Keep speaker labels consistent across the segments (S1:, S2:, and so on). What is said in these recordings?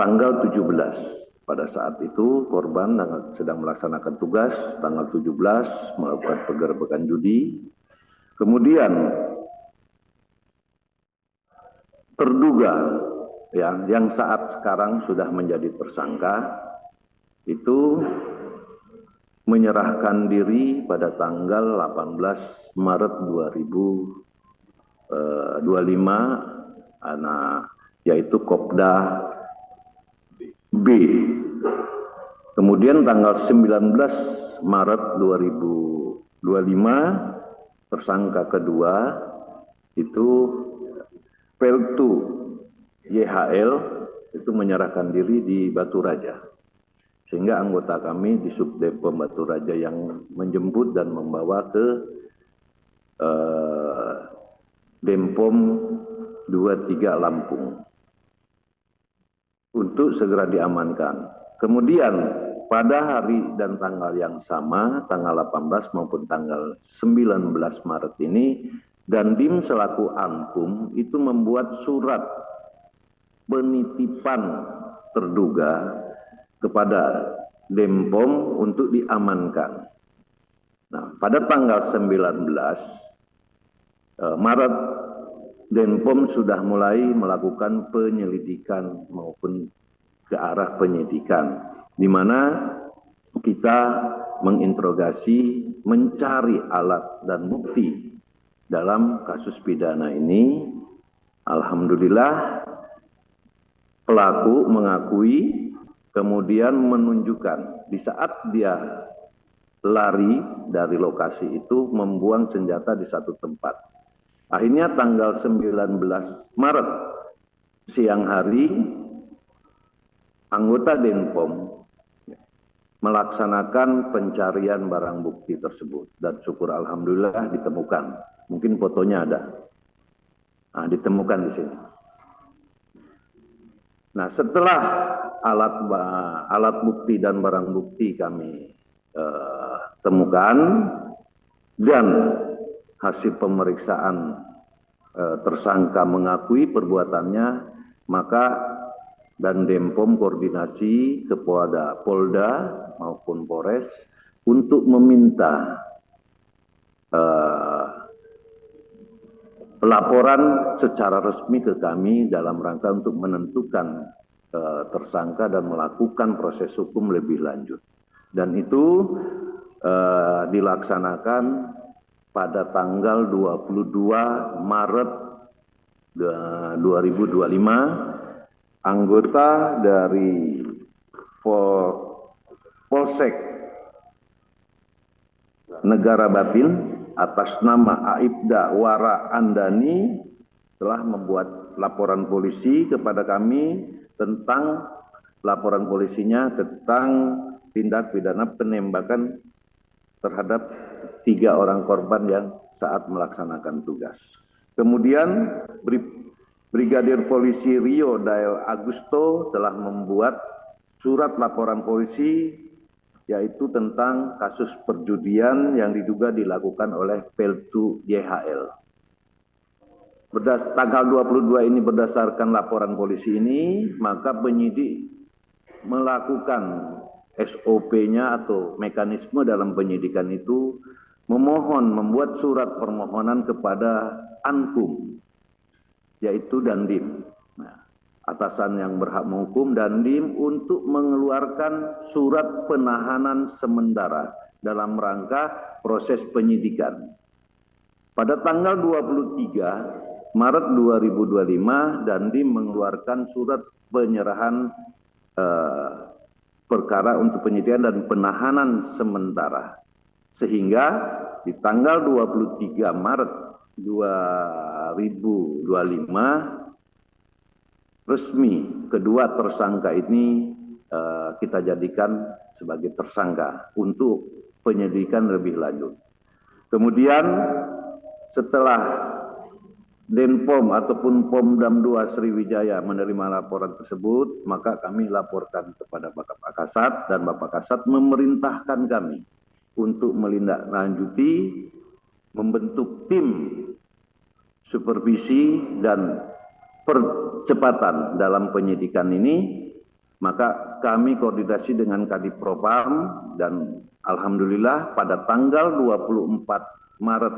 S1: tanggal 17. Pada saat itu korban sedang melaksanakan tugas, tanggal 17 melakukan penggerbekan judi. Kemudian terduga yang saat sekarang sudah menjadi tersangka itu menyerahkan diri pada tanggal 18 Maret 2025, yaitu Kopda B. Kemudian tanggal 19 Maret 2025 tersangka kedua itu Peltu YHL itu menyerahkan diri di Batu Raja, sehingga anggota kami di Subdepom Batu Raja yang menjemput dan membawa ke Denpom 23 Lampung untuk segera diamankan. Kemudian pada hari dan tanggal yang sama, tanggal 18 maupun tanggal 19 Maret ini, Dandim selaku Ankum itu membuat surat penitipan terduga kepada Denpom untuk diamankan. Nah, pada tanggal 19 Maret, Denpom sudah mulai melakukan penyelidikan maupun ke arah penyidikan, di mana kita menginterogasi, mencari alat dan bukti dalam kasus pidana ini. Alhamdulillah pelaku mengakui, kemudian menunjukkan di saat dia lari dari lokasi itu membuang senjata di satu tempat. Akhirnya tanggal 19 Maret siang hari anggota Denpom melaksanakan pencarian barang bukti tersebut dan syukur alhamdulillah ditemukan. Mungkin fotonya ada. Nah, ditemukan di sini. Nah, setelah alat bukti dan barang bukti kami temukan dan hasil pemeriksaan tersangka mengakui perbuatannya, maka dan Denpom koordinasi ke Polda maupun Polres untuk meminta laporan secara resmi ke kami dalam rangka untuk menentukan tersangka dan melakukan proses hukum lebih lanjut. Dan itu dilaksanakan pada tanggal 22 Maret 2025, anggota dari Polsek Negara Batin atas nama Aibda Wara Andani telah membuat laporan polisi kepada kami tentang laporan polisinya tentang tindak pidana penembakan terhadap 3 orang korban yang saat melaksanakan tugas. Kemudian Brigadir Polisi Rio Dael Agusto telah membuat surat laporan polisi yaitu tentang kasus perjudian yang diduga dilakukan oleh Peltu YHL. Tanggal 22 ini berdasarkan laporan polisi ini, maka penyidik melakukan SOP-nya atau mekanisme dalam penyidikan itu membuat surat permohonan kepada Ankum, yaitu Dandim. Nah, atasan yang berhak menghukum Dandim untuk mengeluarkan surat penahanan sementara dalam rangka proses penyidikan. Pada tanggal 23 Maret 2025, Dandim mengeluarkan surat penyerahan perkara untuk penyidikan dan penahanan sementara. Sehingga di tanggal 23 Maret 2025 resmi kedua tersangka ini kita jadikan sebagai tersangka untuk penyelidikan lebih lanjut. Kemudian setelah Denpom ataupun Pomdam 2 Sriwijaya menerima laporan tersebut, maka kami laporkan kepada Bapak Kasat dan Bapak Kasat memerintahkan kami untuk melindaklanjuti, membentuk tim supervisi dan percepatan dalam penyidikan ini Maka kami koordinasi dengan Kadipropam dan alhamdulillah pada tanggal 24 Maret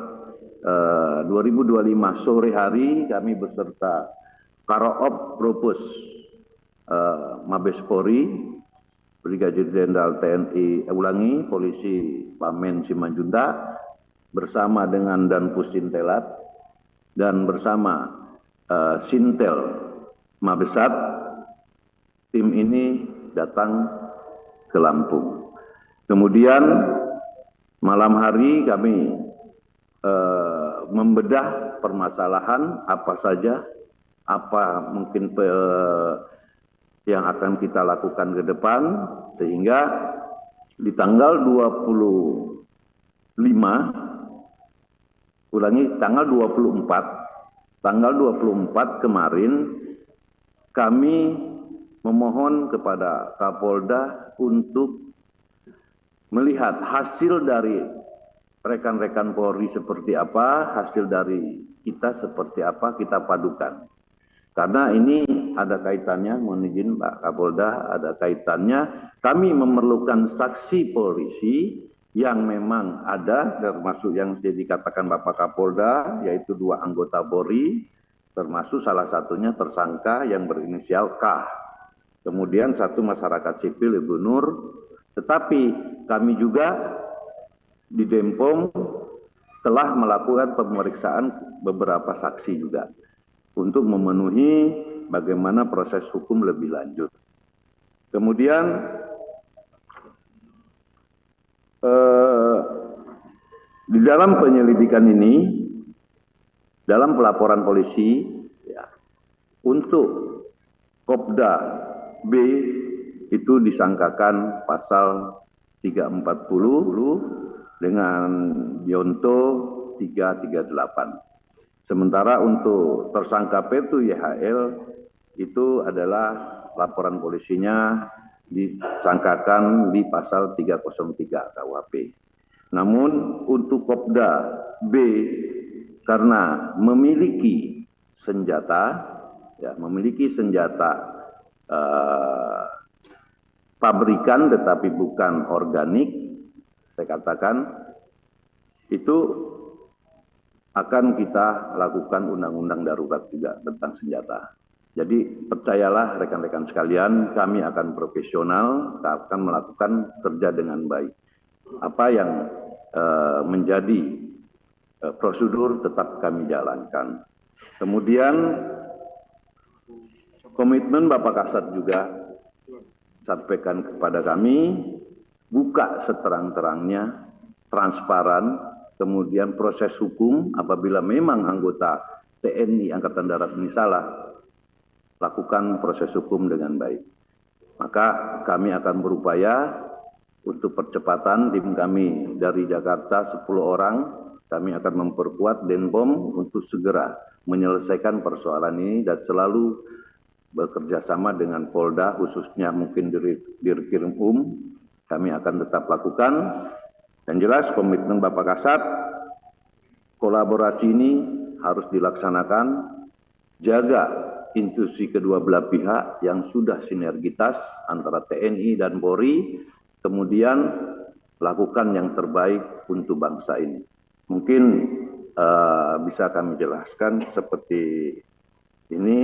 S1: 2025 sore hari kami beserta Karoop Propus Mabes Polri, Brigadir Jenderal TNI Polisi Pamen Simanjuntak bersama dengan Danpus Sintelat dan bersama Sintel Mabesat, tim ini datang ke Lampung. Kemudian malam hari kami membedah permasalahan apa saja, apa mungkin yang akan kita lakukan ke depan, sehingga di tanggal 24 kemarin kami memohon kepada Kapolda untuk melihat hasil dari rekan-rekan Polri seperti apa, hasil dari kita seperti apa, kita padukan. Karena ini ada kaitannya, mohon izin Pak Kapolda, ada kaitannya kami memerlukan saksi polisi yang memang ada, termasuk yang dikatakan Bapak Kapolda, yaitu 2 anggota Polri, termasuk salah satunya tersangka yang berinisial K. Kemudian 1 masyarakat sipil, Ibu Nur. Tetapi kami juga di Denpom telah melakukan pemeriksaan beberapa saksi juga untuk memenuhi bagaimana proses hukum lebih lanjut. Kemudian di dalam penyelidikan ini, dalam pelaporan polisi, ya, untuk Kopda B itu disangkakan pasal 340 dengan Yonto 338. Sementara untuk tersangka P2 YHL itu adalah laporan polisinya disangkakan di pasal 303 KUHP. Namun untuk Kopda B karena memiliki senjata, ya, pabrikan tetapi bukan organik, saya katakan itu akan kita lakukan undang-undang darurat juga tentang senjata. Jadi percayalah rekan-rekan sekalian, kami akan profesional, akan melakukan kerja dengan baik. Apa yang menjadi prosedur tetap kami jalankan. Kemudian komitmen Bapak Kasat juga sampaikan kepada kami, buka seterang-terangnya, transparan, kemudian proses hukum apabila memang anggota TNI Angkatan Darat ini salah, lakukan proses hukum dengan baik. Maka kami akan berupaya untuk percepatan. Tim kami dari Jakarta 10 orang, kami akan memperkuat Denpom untuk segera menyelesaikan persoalan ini dan selalu bekerja sama dengan Polda, khususnya mungkin Dirkrim kami akan tetap lakukan. Dan jelas komitmen Bapak Kasat, kolaborasi ini harus dilaksanakan, jaga institusi kedua belah pihak yang sudah sinergitas antara TNI dan Polri, kemudian lakukan yang terbaik untuk bangsa ini. Mungkin bisa kami jelaskan seperti ini,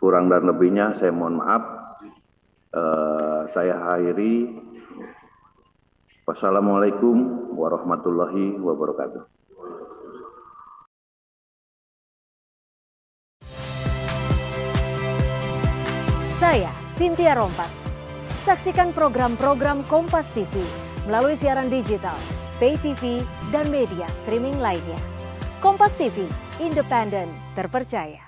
S1: kurang dan lebihnya saya mohon maaf. Saya akhiri. Wassalamualaikum warahmatullahi wabarakatuh.
S2: Saya Cynthia Rompas. Saksikan program-program Kompas TV melalui siaran digital, pay TV, dan media streaming lainnya. Kompas TV, independen, terpercaya.